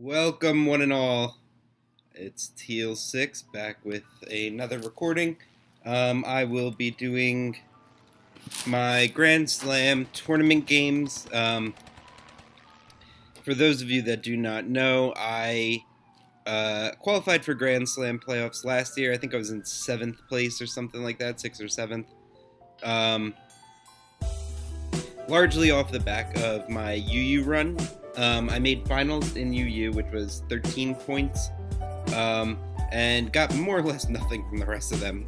Welcome, one and all. It's TEAL6 back with another recording. I will be doing my Grand Slam tournament games. For those of you that do not know, I qualified for Grand Slam playoffs last year. I think I was in 7th place or something like that, 6th or 7th. Largely off the back of my UU run. I made finals in UU, which was 13 points, and got more or less nothing from the rest of them.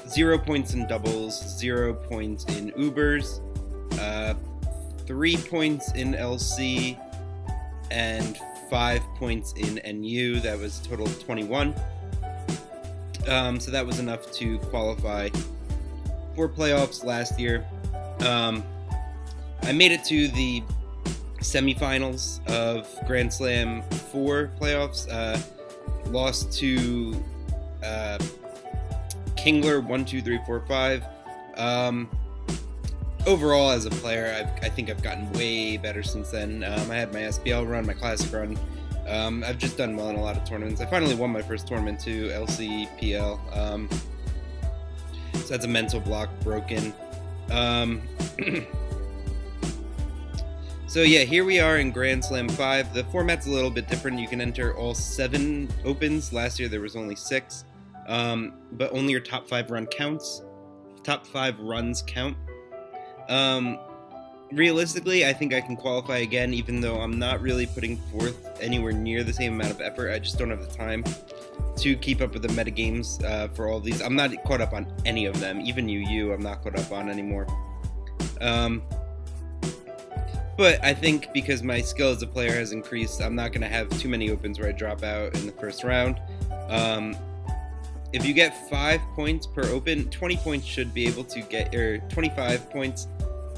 0 points in doubles, 0 points in Ubers, 3 points in LC, and 5 points in NU. That was a total of 21. So that was enough to qualify for playoffs last year. I made it to the semifinals of Grand Slam 4 playoffs. Lost to Kingler 1, 2, 3, 4, 5. Overall, as a player, I think I've gotten way better since then. I had my SPL run, my Classic run. I've just done well in a lot of tournaments. I finally won my first tournament too, LCPL. So that's a mental block broken. So yeah, here we are in Grand Slam 5. The format's a little bit different. You can enter all 7 opens. Last year there was only 6, but only your top 5 run counts. Top 5 runs count. Realistically, I think I can qualify again, even though I'm not really putting forth anywhere near the same amount of effort. I just don't have the time to keep up with the metagames for all these. I'm not caught up on any of them. Even UU, I'm not caught up on anymore. But I think because my skill as a player has increased, I'm not going to have too many opens where I drop out in the first round. If you get 5 points per open, 20 points should be able to get, or 25 points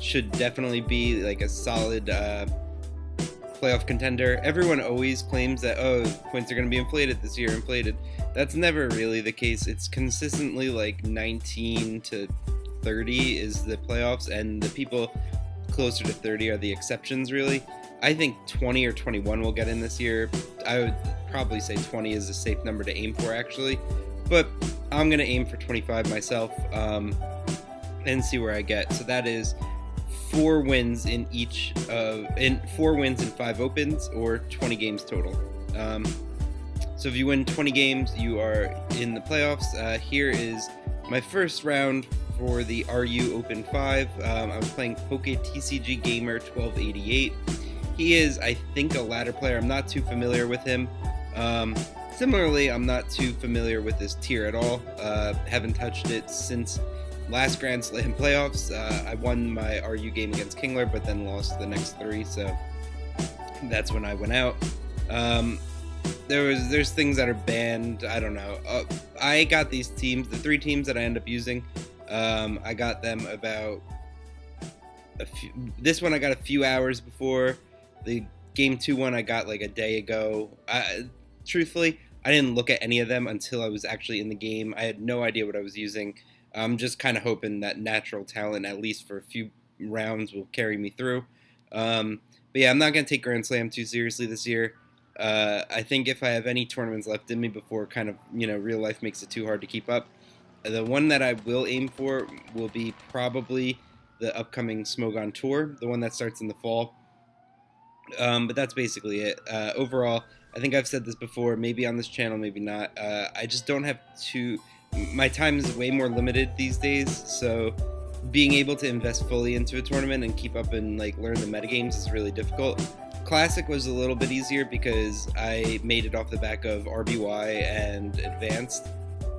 should definitely be like a solid playoff contender. Everyone always claims that, oh, points are going to be inflated this year, inflated. That's never really the case. It's consistently like 19 to 30 is the playoffs, and the people closer to 30 are the exceptions, really. I think 20 or 21 will get in this year. I would probably say 20 is a safe number to aim for, actually. But I'm going to aim for 25 myself and see where I get. So that is 4 wins in each in 4 wins in 5 opens, or 20 games total. So if you win 20 games, you are in the playoffs. Here is my first round for the RU Open 5. I was playing Poketcg Gamer 1288. He is, I think, a ladder player. I'm not too familiar with him. Similarly, I'm not too familiar with this tier at all. Haven't touched it since last Grand Slam playoffs. I won my RU game against Kingler, but then lost the next 3, so that's when I went out. There's things that are banned. I don't know. I got these teams, the 3 teams that I end up using. I got them about this one I got a few hours before. The game 2 one I got like a day ago. Truthfully, I didn't look at any of them until I was actually in the game. I had no idea what I was using. I'm just kind of hoping that natural talent, at least for a few rounds, will carry me through. But yeah, I'm not going to take Grand Slam too seriously this year. I think if I have any tournaments left in me before kind of, real life makes it too hard to keep up, the one that I will aim for will be probably the upcoming Smogon Tour, the one that starts in the fall. But that's basically it. Overall, I think I've said this before, maybe on this channel, maybe not. I just don't have my time is way more limited these days, so being able to invest fully into a tournament and keep up and learn the metagames is really difficult. Classic was a little bit easier because I made it off the back of RBY and Advanced.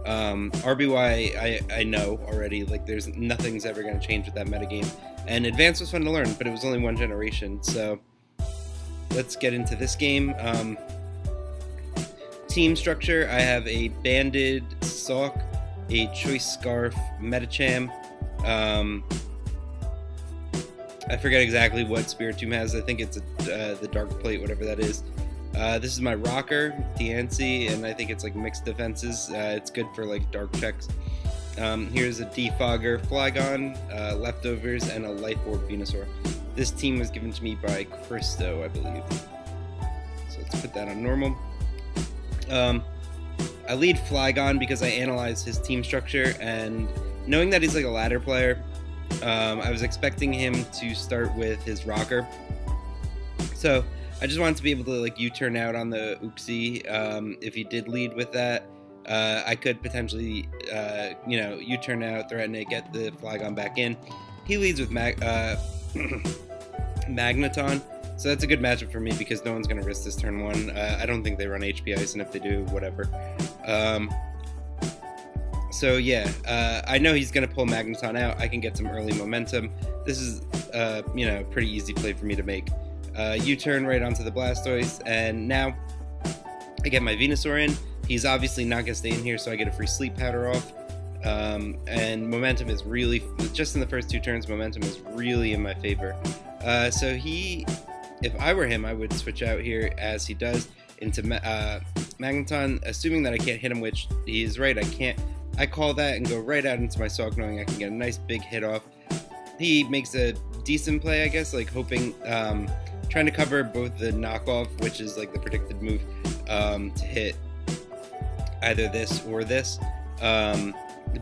RBY, I know already, there's nothing's ever going to change with that metagame. And Advanced was fun to learn, but it was only one generation, so let's get into this game. Team structure, I have a Banded Sock, a Choice Scarf, Metacham. I forget exactly what Spiritomb has. I think it's the Dark Plate, whatever that is. This is my Rocker, Diancie, and I think it's mixed defenses. It's good for dark checks. Here's a Defogger, Flygon, Leftovers, and a Life Orb Venusaur. This team was given to me by Christo, I believe. put that on normal. I lead Flygon because I analyzed his team structure, and knowing that he's like a ladder player, I was expecting him to start with his rocker. So I just wanted to be able to like U-turn out on the Uxie. If he did lead with that, I could potentially, U-turn out, threaten it, get the Flygon back in. He leads with Magneton. So that's a good matchup for me because no one's going to risk this turn 1. I don't think they run HP Ice, and if they do, whatever. I know he's going to pull Magneton out. I can get some early momentum. This is, pretty easy play for me to make. U-turn right onto the Blastoise, and now I get my Venusaur in. He's obviously not going to stay in here, so I get a free Sleep Powder off. And momentum is really, just in the first 2 turns, momentum is really in my favor. If I were him, I would switch out here, as he does, into Magneton, assuming that I can't hit him, which he is right, I can't. I call that and go right out into my Sawk, knowing I can get a nice big hit off. He makes a decent play, I guess, like hoping, trying to cover both the knockoff, which is like the predicted move, to hit either this or this,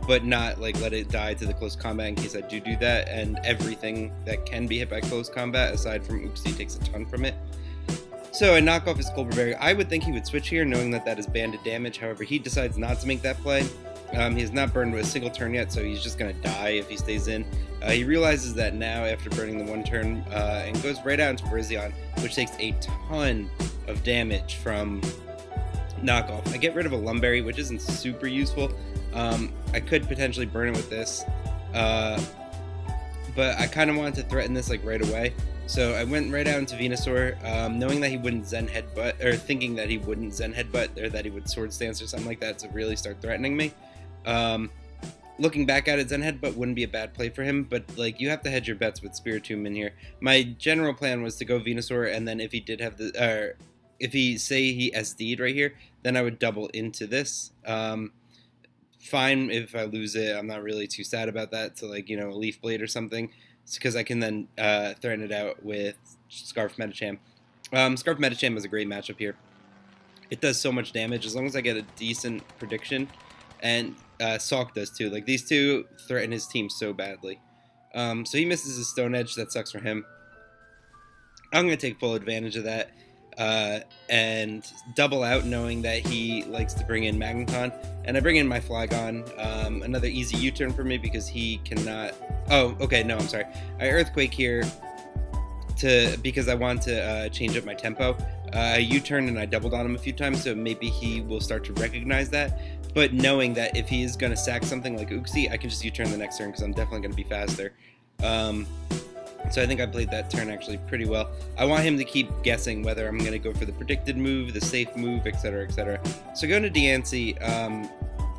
but not like let it die to the close combat in case I do that, and everything that can be hit by close combat aside from Uxie takes a ton from it. So I knock off his Colberberry. I would think he would switch here, knowing that that is banded damage. However, he decides not to make that play. He has not burned with a single turn yet, so he's just going to die if he stays in. He realizes that now after burning the 1 turn, and goes right out into Virizion, which takes a ton of damage from knockoff. I get rid of a Lumberry, which isn't super useful. I could potentially burn it with this, but I kind of wanted to threaten this like right away. So I went right out into Venusaur, knowing that he wouldn't Zen Headbutt, or thinking that he wouldn't Zen Headbutt, or that he would Sword Stance or something like that to really start threatening me. Looking back at it, Zen Headbutt wouldn't be a bad play for him, but like you have to hedge your bets with Spiritomb in here. My general plan was to go Venusaur, and then if he did have if he SD'd right here, then I would double into this. Fine if I lose it, I'm not really too sad about that, to like, a Leaf Blade or something, because I can then threaten it out with Scarf Medicham. Scarf Medicham is a great matchup here. It does so much damage as long as I get a decent prediction, and Salk does too. Like, these two threaten his team so badly. So he misses his Stone Edge. That sucks for him. I'm going to take full advantage of that and double out, knowing that he likes to bring in Magneton. And I bring in my Flygon. Another easy U-turn for me because he cannot... Oh, okay, no, I'm sorry. I Earthquake here because I want to change up my tempo. I U-turned and I doubled on him a few times, so maybe he will start to recognize that. But knowing that if he is going to sack something like Uxie, I can just U-turn the next turn because I'm definitely going to be faster. So I think I played that turn actually pretty well. I want him to keep guessing whether I'm going to go for the predicted move, the safe move, etc., etc. So going to Diancie,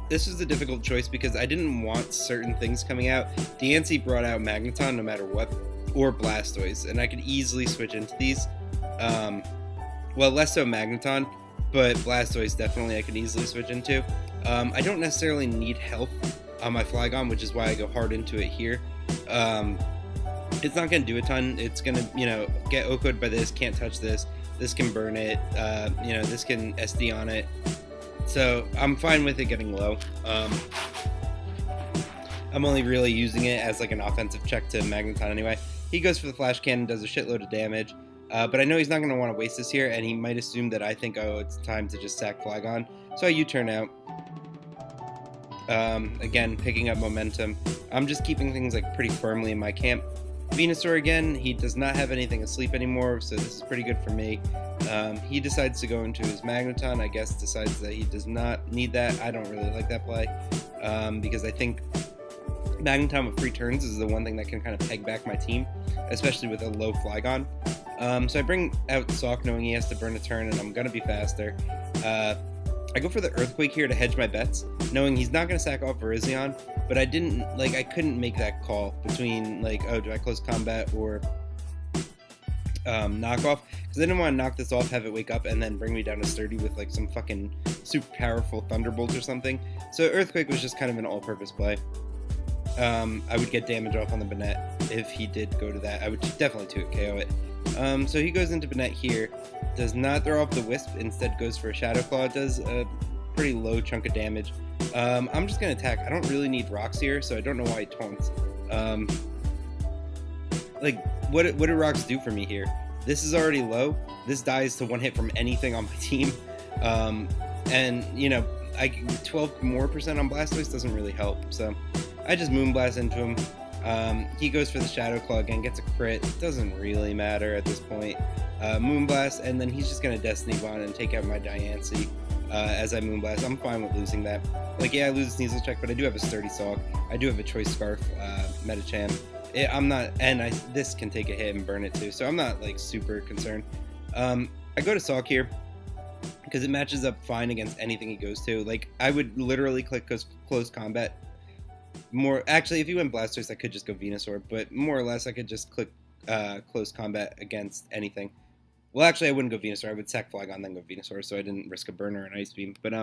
this was a difficult choice because I didn't want certain things coming out. Diancie brought out Magneton no matter what, or Blastoise, and I could easily switch into these. Well, less so Magneton, but Blastoise definitely I could easily switch into. I don't necessarily need health on my Flygon, which is why I go hard into it here. It's not going to do a ton. It's going to, get OHKO'd by this, can't touch this. This can burn it. This can SD on it. So I'm fine with it getting low. I'm only really using it as like an offensive check to Magneton anyway. He goes for the Flash Cannon, does a shitload of damage. But I know he's not going to want to waste this here, and he might assume that I think, oh, it's time to just sack Flygon. So I U-turn out. Again, picking up momentum. I'm just keeping things like pretty firmly in my camp. Venusaur again, he does not have anything asleep anymore, so this is pretty good for me. He decides to go into his Magneton, I guess decides that he does not need that. I don't really like that play, because I think Magneton with free turns is the one thing that can kind of peg back my team, especially with a low Flygon. So I bring out Salk knowing he has to burn a turn and I'm going to be faster. I go for the Earthquake here to hedge my bets, knowing he's not going to sack off Virizion, but I couldn't make that call between, oh, do I close combat or knock off? Because I didn't want to knock this off, have it wake up, and then bring me down to Sturdy with, some fucking super powerful Thunderbolt or something. So Earthquake was just kind of an all-purpose play. I would get damage off on the Banette if he did go to that. I would definitely 2-KO it. So he goes into Banette here, does not throw off the Wisp, instead goes for a Shadow Claw, does a pretty low chunk of damage. I'm just going to attack. I don't really need rocks here, so I don't know why he taunts. Like, what do rocks do for me here? This is already low. This dies to one hit from anything on my team. And, you know, 12% more on Blastoise doesn't really help. So I just Moonblast into him. He goes for the Shadow Claw again, gets a crit. Doesn't really matter at this point. Moonblast, and then he's just going to Destiny Bond and take out my Diancie as I Moonblast. I'm fine with losing that. Like, yeah, I lose a Sneasel check, but I do have a Sturdy Sock. I do have a Choice Scarf, Medicham. I'm not, and this can take a hit and burn it too, so I'm not like super concerned. I go to Sock here because it matches up fine against anything he goes to. Like, I would literally click close combat. Actually, if he went Blastoise, I could just go Venusaur, but more or less I could just click close combat against anything. Well, actually, I wouldn't go Venusaur. I would sack Flygon, then go Venusaur, so I didn't risk a burn or an Ice Beam. But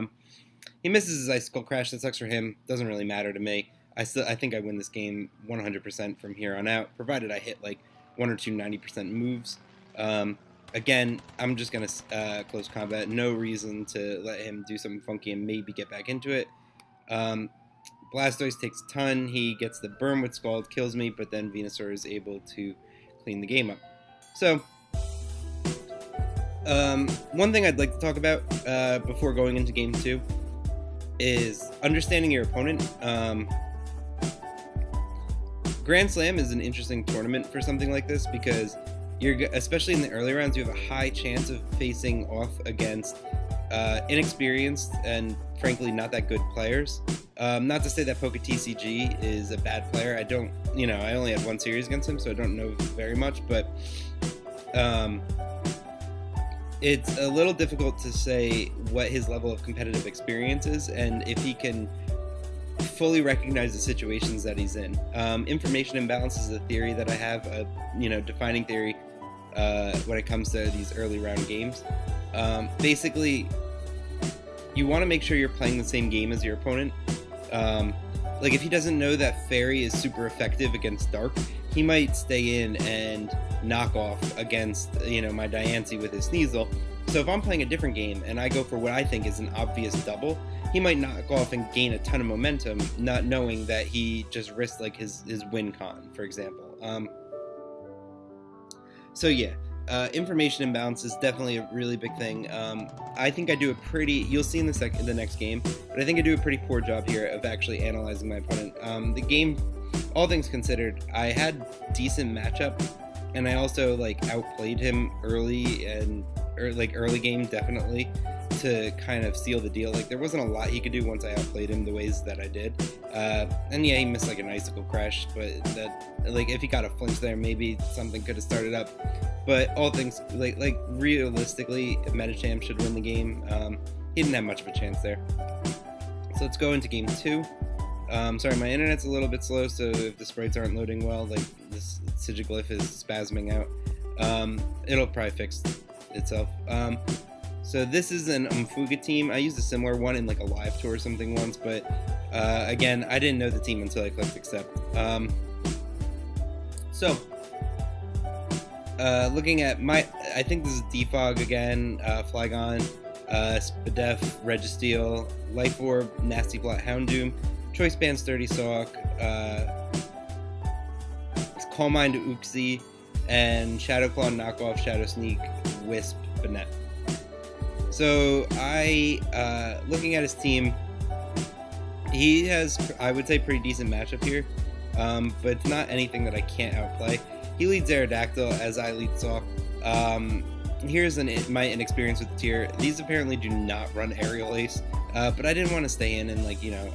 he misses his Icicle Crash. That sucks for him. Doesn't really matter to me. I think I win this game 100% from here on out, provided I hit like 1 or 2 90% moves. Again, I'm just going to close combat. No reason to let him do something funky and maybe get back into it. Blastoise takes a ton. He gets the burn with Scald, kills me, but then Venusaur is able to clean the game up. So, one thing I'd like to talk about before going into Game 2 is understanding your opponent. Grand Slam is an interesting tournament for something like this because especially in the early rounds, you have a high chance of facing off against inexperienced and frankly not that good players. Not to say that Poketcg is a bad player. I only had one series against him, so I don't know very much, but it's a little difficult to say what his level of competitive experience is and if he can fully recognize the situations that he's in. Information imbalance is a theory that I have, a defining theory when it comes to these early round games. Basically, you want to make sure you're playing the same game as your opponent. Like, if he doesn't know that Fairy is super effective against Dark, he might stay in and knock off against, my Diancie with his Sneasel. So if I'm playing a different game and I go for what I think is an obvious double, he might knock off and gain a ton of momentum, not knowing that he just risked like his win con, for example. So yeah, information imbalance is definitely a really big thing. I think I do a you'll see in the next game, but I think I do a pretty poor job here of actually analyzing my opponent. The game, all things considered, I had decent matchup, and I also outplayed him early game definitely to kind of seal the deal. There wasn't a lot he could do once I outplayed him the ways that I did. And yeah, he missed an Icicle Crash, but that if he got a flinch there, maybe something could have started up. But all things realistically, Medicham should win the game. He didn't have much of a chance there. So let's go into Game 2. Sorry, my internet's a little bit slow, so if the sprites aren't loading well, this Sigiglyph is spasming out, it'll probably fix itself. So this is an Umfuga team. I used a similar one in a live tour or something once, but again, I didn't know the team until I clicked accept. Looking at I think this is Defog again, Flygon, Spadef, Registeel, Life Orb, Nasty Plot, Houndoom, Choice Band, Sturdy Sock, Calm Mind, Uxie, and Shadow Claw, Knockoff, Shadow Sneak, Wisp, Banette. So looking at his team, he has, I would say, pretty decent matchup here, but it's not anything that I can't outplay. He leads Aerodactyl as I lead Sock. Here's my inexperience with the tier. These apparently do not run Aerial Ace, but I didn't want to stay in and I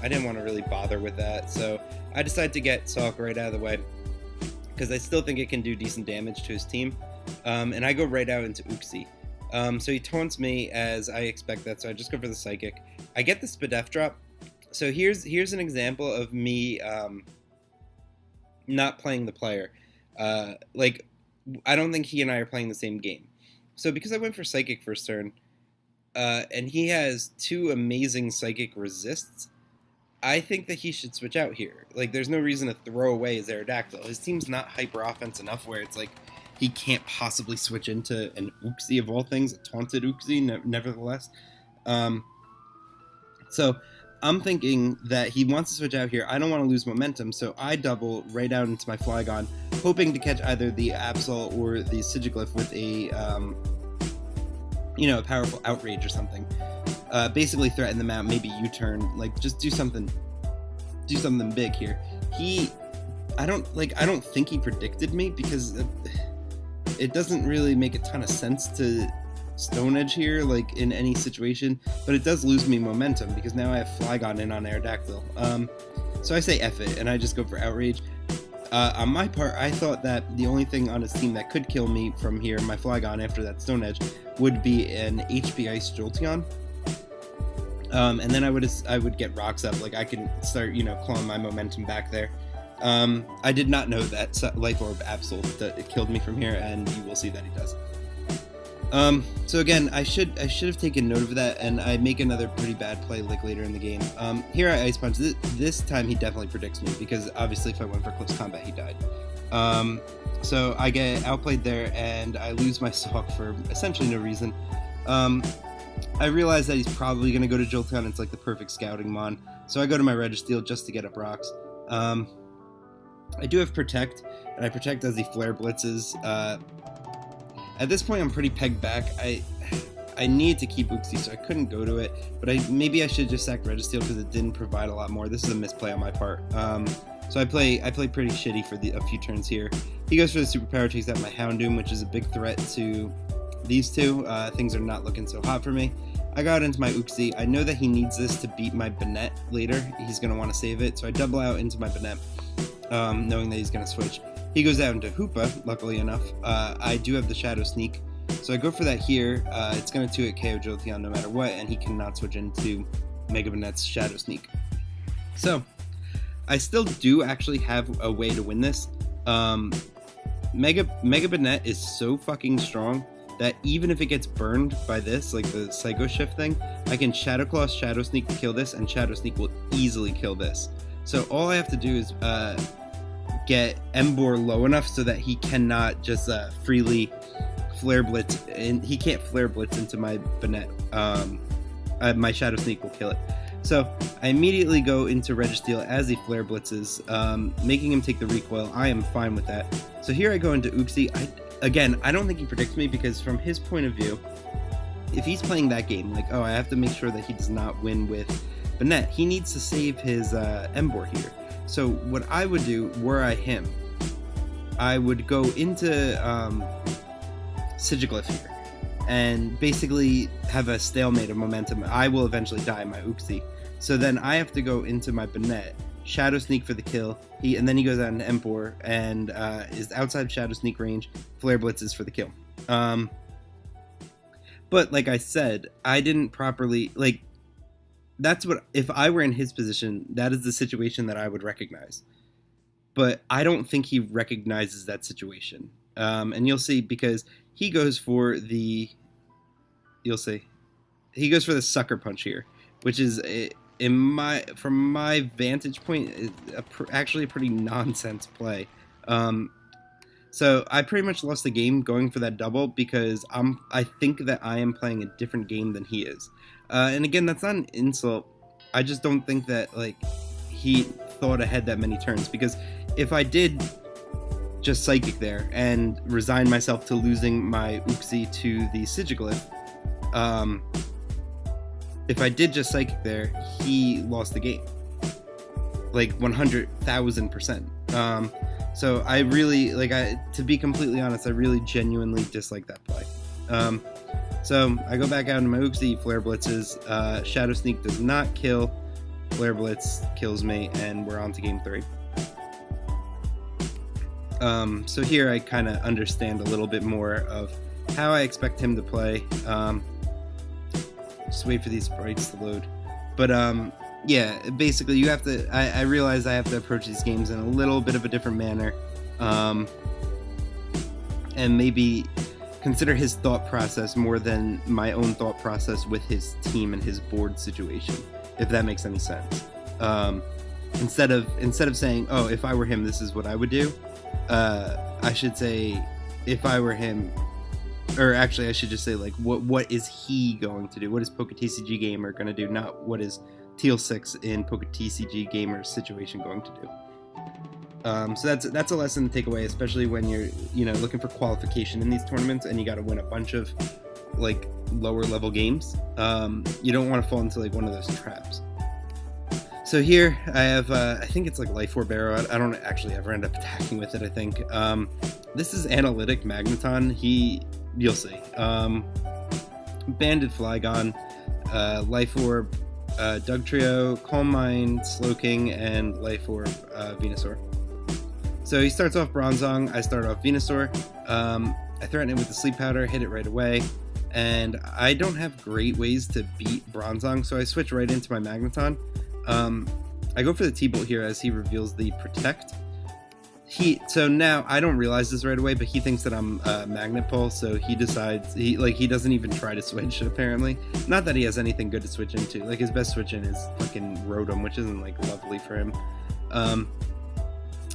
didn't want to really bother with that, so I decided to get Sock right out of the way because I still think it can do decent damage to his team, and I go right out into Uxie. So he taunts me as I expect that, so I just go for the Psychic. I get the Spadef drop. So here's an example of me not playing the player. I don't think he and I are playing the same game. So because I went for Psychic first turn, and he has 2 amazing Psychic resists, I think that he should switch out here. There's no reason to throw away his Aerodactyl. His team's not hyper offense enough where it's he can't possibly switch into an Uxie of all things, a taunted Uxie, nevertheless. So I'm thinking that he wants to switch out here. I don't want to lose momentum, so I double right out into my Flygon, hoping to catch either the Absol or the Sigiglyph with a, a powerful Outrage or something. Basically threaten them out, maybe U-turn, like just do something big here. I don't think he predicted me, because it doesn't really make a ton of sense to Stone Edge here, like in any situation, but it does lose me momentum because now I have Flygon in on Aerodactyl. So I say F it, and I just go for Outrage. On my part, I thought that the only thing on his team that could kill me from here, my Flygon after that Stone Edge, would be an HP Ice Jolteon. And then I would get Rocks up, like I can start, clawing my momentum back there. I did not know that Life Orb Absol that it killed me from here, and you will see that he does. So again, I should have taken note of that, and I make another pretty bad play like later in the game. Here I Ice Punch. This time he definitely predicts me, because obviously if I went for close combat, he died. So I get outplayed there, and I lose my Stalk for essentially no reason. I realize that he's probably going to go to Jolteon. It's like the perfect scouting mon. So I go to my Registeel just to get up rocks. I do have Protect, and I Protect as he Flare Blitzes. At this point, I'm pretty pegged back. I need to keep Uxie, so I couldn't go to it. But maybe I should just sack Registeel because it didn't provide a lot more. This is a misplay on my part. So I play pretty shitty for a few turns here. He goes for the Superpower, takes out my Houndoom, which is a big threat to these two. Things are not looking so hot for me. I got into my Uxie. I know that he needs this to beat my Banette later. He's going to want to save it, so I double out into my Banette, knowing that he's going to switch. He goes out into Hoopa, luckily enough. I do have the Shadow Sneak, so I go for that here. It's going to 2-hit KO Jolteon no matter what, and he cannot switch into Mega Banette's Shadow Sneak. So, I still do actually have a way to win this. Mega Banette is so fucking strong that even if it gets burned by this, like the Psycho Shift thing, I can Shadow Claw, Shadow Sneak to kill this, and Shadow Sneak will easily kill this. So all I have to do is get Emboar low enough so that he cannot just freely Flare Blitz, and he can't Flare Blitz into my Banette. My Shadow Sneak will kill it. So I immediately go into Registeel as he Flare Blitzes, making him take the recoil. I am fine with that. So here I go into Uxie. Again, I don't think he predicts me, because from his point of view, if he's playing that game, like, oh, I have to make sure that he does not win with Banette, he needs to save his Emboar here. So what I would do, were I him, I would go into Sigiglyph here, and basically have a stalemate of momentum. I will eventually die my Uxie. So then I have to go into my Banette, Shadow Sneak for the kill, and then he goes out into Emperor, and is outside Shadow Sneak range, Flare Blitzes for the kill. But like I said, I didn't properly, like, that's what, if I were in his position, that is the situation that I would recognize. But I don't think he recognizes that situation. And you'll see, because he goes for the, he goes for the Sucker Punch here, which is, from my vantage point, is actually a pretty nonsense play. So I pretty much lost the game going for that double, because I think that I am playing a different game than he is. And again, that's not an insult. I just don't think that, like, he thought ahead that many turns, because if I did just Psychic there and resign myself to losing my Uxie to the Sigiglyph, if I did just Psychic there, he lost the game. Like 100,000%. So I really, to be completely honest, I really genuinely dislike that play. So I go back out into my Uxie, Flare Blitzes, Shadow Sneak does not kill, Flare Blitz kills me, and we're on to game 3. So here I kind of understand a little bit more of how I expect him to play. Just wait for these sprites to load. But yeah, basically you have to, I realize I have to approach these games in a little bit of a different manner. And maybe consider his thought process more than my own thought process with his team and his board situation, if that makes any sense. Instead of saying, oh, if I were him, this is what I would do, I should say, if I were him, or actually I should just say, like, what is he going to do? What is Poketcg Gamer going to do? Not what is TEAL6 in Poketcg Gamer's situation going to do. So that's a lesson to take away, especially when you're looking for qualification in these tournaments and you got to win a bunch of like lower level games. You don't want to fall into like one of those traps. So here I have I think it's like Life Orb Arrow. I don't actually ever end up attacking with it, I think. This is Analytic Magneton. You'll see. Banded Flygon, Life Orb, Dugtrio, Calm Mind, Slowking, and Life Orb Venusaur. So he starts off Bronzong, I start off Venusaur. I threaten it with the Sleep Powder, hit it right away, and I don't have great ways to beat Bronzong, so I switch right into my Magneton. I go for the T-Bolt here as he reveals the Protect. So now I don't realize this right away, but he thinks that I'm Magnet Pole, so he decides he doesn't even try to switch apparently. Not that he has anything good to switch into. Like his best switch in is fucking Rotom, which isn't like lovely for him.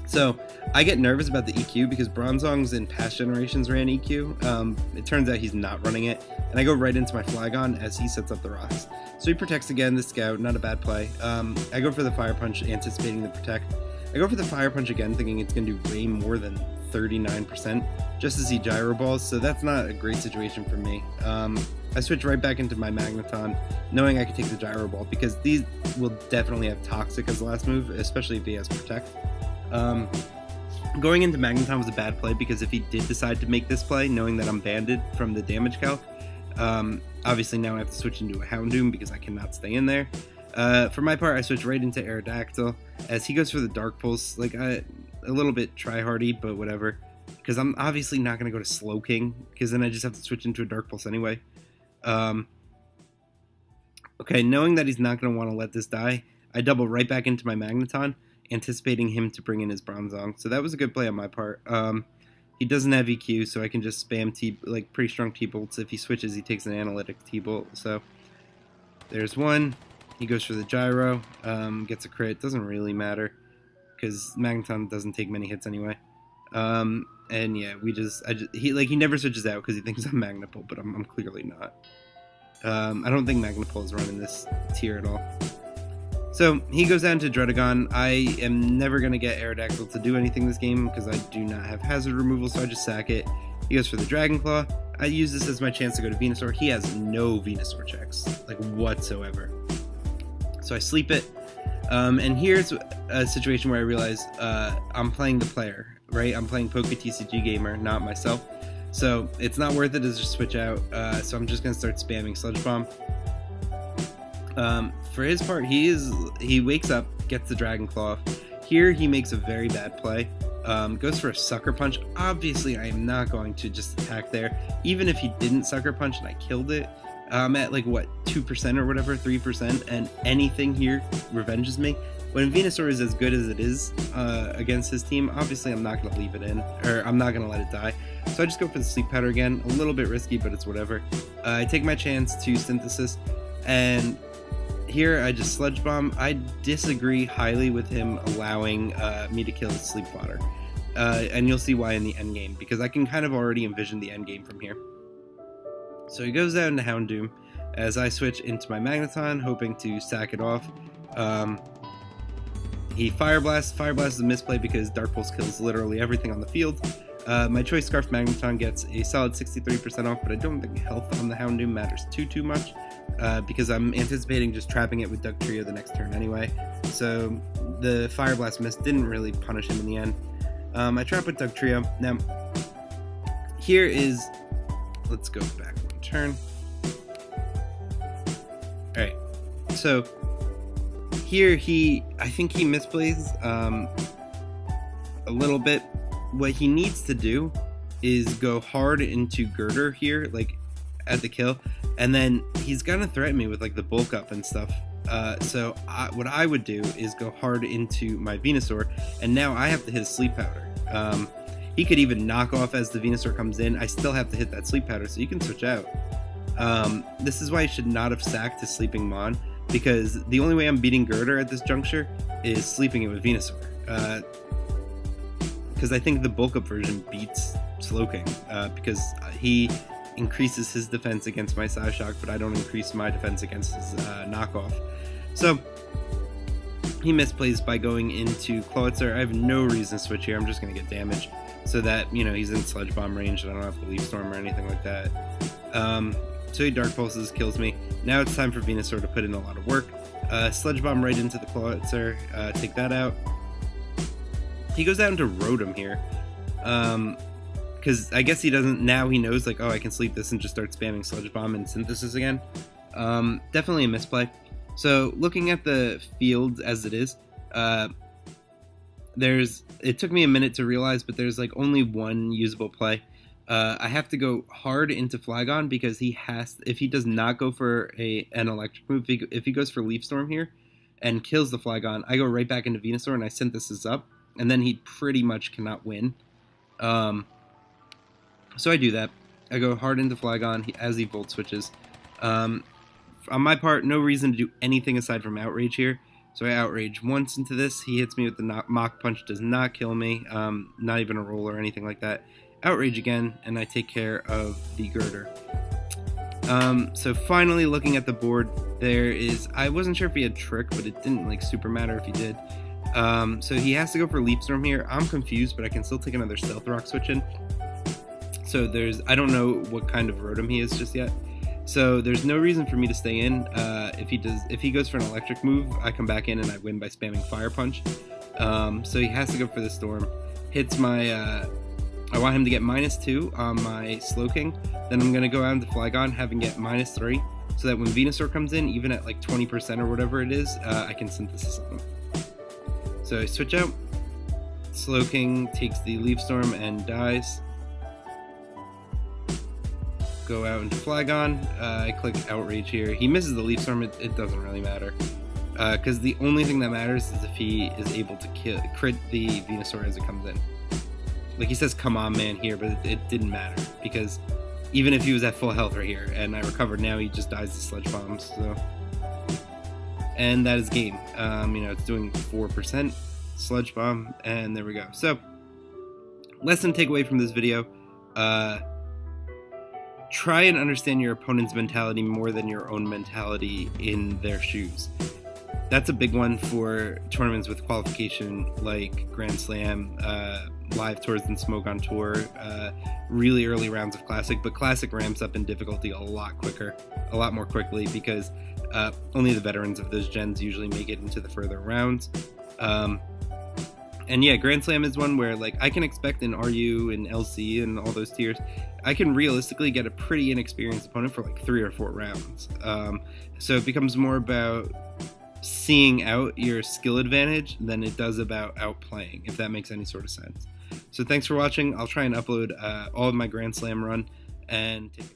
So I get nervous about the EQ because Bronzong's in past generations ran EQ. It turns out he's not running it, and I go right into my Flygon as he sets up the rocks. So he protects again, the Scout, not a bad play. I go for the Fire Punch, anticipating the Protect. I go for the Fire Punch again, thinking it's going to do way more than 39%, just as he Gyro Balls, so that's not a great situation for me. I switch right back into my Magneton, knowing I can take the Gyro Ball, because these will definitely have Toxic as the last move, especially if he has Protect. Going into Magneton was a bad play, because if he did decide to make this play, knowing that I'm banded from the damage calc, obviously now I have to switch into a Houndoom because I cannot stay in there. For my part, I switch right into Aerodactyl as he goes for the Dark Pulse, like a little bit try-hardy, but whatever, because I'm obviously not going to go to Slowking, because then I just have to switch into a Dark Pulse anyway. Okay, knowing that he's not going to want to let this die, I double right back into my Magneton, anticipating him to bring in his Bronzong, so that was a good play on my part. He doesn't have EQ, so I can just spam pretty strong T-Bolts. If he switches, he takes an Analytic T-Bolt, so there's one. He goes for the Gyro, gets a crit. Doesn't really matter because Magneton doesn't take many hits anyway. And yeah, he never switches out because he thinks I'm Magnapole, but I'm clearly not. I don't think Magnapole is running this tier at all. So he goes down to Dredagon. I am never going to get Aerodactyl to do anything this game because I do not have hazard removal, so I just sack it. He goes for the Dragon Claw. I use this as my chance to go to Venusaur. He has no Venusaur checks, like whatsoever. So I sleep it, and here's a situation where I realize I'm playing the player, right? I'm playing Poketcg Gamer, not myself. So it's not worth it to just switch out, so I'm just going to start spamming Sludge Bomb. For his part, he wakes up, gets the Dragon Claw. Here he makes a very bad play, goes for a Sucker Punch. Obviously I am not going to just attack there, even if he didn't Sucker Punch and I killed it. I'm at like what, 2% or whatever, 3%, and anything here revenges me. When Venusaur is as good as it is against his team, obviously I'm not going to leave it in, or I'm not going to let it die. So I just go for the Sleep Powder again, a little bit risky, but it's whatever. I take my chance to Synthesis, and here I just Sludge Bomb. I disagree highly with him allowing me to kill his Sleep Fodder, and you'll see why in the end game, because I can kind of already envision the end game from here. So he goes down to Houndoom as I switch into my Magneton, hoping to sack it off. He Fire Blast. Fire Blast is a misplay because Dark Pulse kills literally everything on the field. My Choice Scarf Magneton gets a solid 63% off, but I don't think health on the Houndoom matters too much, because I'm anticipating just trapping it with Dugtrio the next turn anyway. So the Fire Blast miss didn't really punish him in the end. I trap with Dugtrio. Now, here is... Let's go back one turn. Alright, so here I think he misplays a little bit. What he needs to do is go hard into Girder here, like at the kill, and then he's gonna threaten me with like the bulk up and stuff. So what I would do is go hard into my Venusaur, and now I have to hit a Sleep Powder. He could even knock off as the Venusaur comes in. I still have to hit that Sleep Powder, so you can switch out. This is why I should not have sacked his Sleeping Mon, because the only way I'm beating Girder at this juncture is sleeping it with Venusaur. Because I think the bulk up version beats Slowking because he increases his defense against my Psyshock, but I don't increase my defense against his knockoff. So he misplays by going into Clawitzer. I have no reason to switch here. I'm just going to get damage so that, you know, he's in Sludge Bomb range and I don't have to Leaf Storm or anything like that. So he Dark Pulses, kills me. Now it's time for Venusaur to put in a lot of work. Sludge Bomb right into the Clawitzer, take that out. He goes out into Rotom here. Because I guess he doesn't, now he knows, like, oh, I can sleep this and just start spamming Sludge Bomb and Synthesis again. Definitely a misplay. So, looking at the field as it is, it took me a minute to realize, but there's, like, only one usable play. I have to go hard into Flygon because if he does not go for an electric move, if he goes for Leaf Storm here and kills the Flygon, I go right back into Venusaur and I Synthesis up, and then he pretty much cannot win. So I do that. I go hard into Flygon as he Volt Switches. On my part, no reason to do anything aside from Outrage here. So I Outrage once into this. He hits me with the Mach Punch, does not kill me. Not even a roll or anything like that. Outrage again, and I take care of the Girder. So finally, looking at the board, I wasn't sure if he had Trick, but it didn't like super matter if he did. So he has to go for Leaf Storm here. I'm confused, but I can still take another Stealth Rock switch in. So I don't know what kind of Rotom he is just yet. So there's no reason for me to stay in. If he goes for an electric move, I come back in and I win by spamming Fire Punch. So he has to go for the Storm. Hits my, I want him to get -2 on my Slowking. Then I'm going to go out into Flygon, having get -3. So that when Venusaur comes in, even at like 20% or whatever it is, I can Synthesis on him. So I switch out. Slowking takes the Leaf Storm and dies. Go out into Flygon. I click Outrage here. He misses the Leaf Storm. It doesn't really matter. Because the only thing that matters is if he is able to crit the Venusaur as it comes in. Like he says, come on, man, here, but it didn't matter. Because even if he was at full health right here, and I recovered now, he just dies to Sludge Bombs. So. And that is game. It's doing 4% Sludge Bomb, and there we go. So, lesson takeaway from this video. Try and understand your opponent's mentality more than your own mentality in their shoes. That's a big one for tournaments with qualification like Grand Slam, Live Tours and Smoke on Tour, really early rounds of Classic, but Classic ramps up in difficulty a lot more quickly because only the veterans of those gens usually make it into the further rounds. And yeah, Grand Slam is one where like I can expect in RU and LC and all those tiers, I can realistically get a pretty inexperienced opponent for like 3 or 4 rounds. So it becomes more about seeing out your skill advantage than it does about outplaying, if that makes any sort of sense. So thanks for watching. I'll try and upload all of my Grand Slam run and take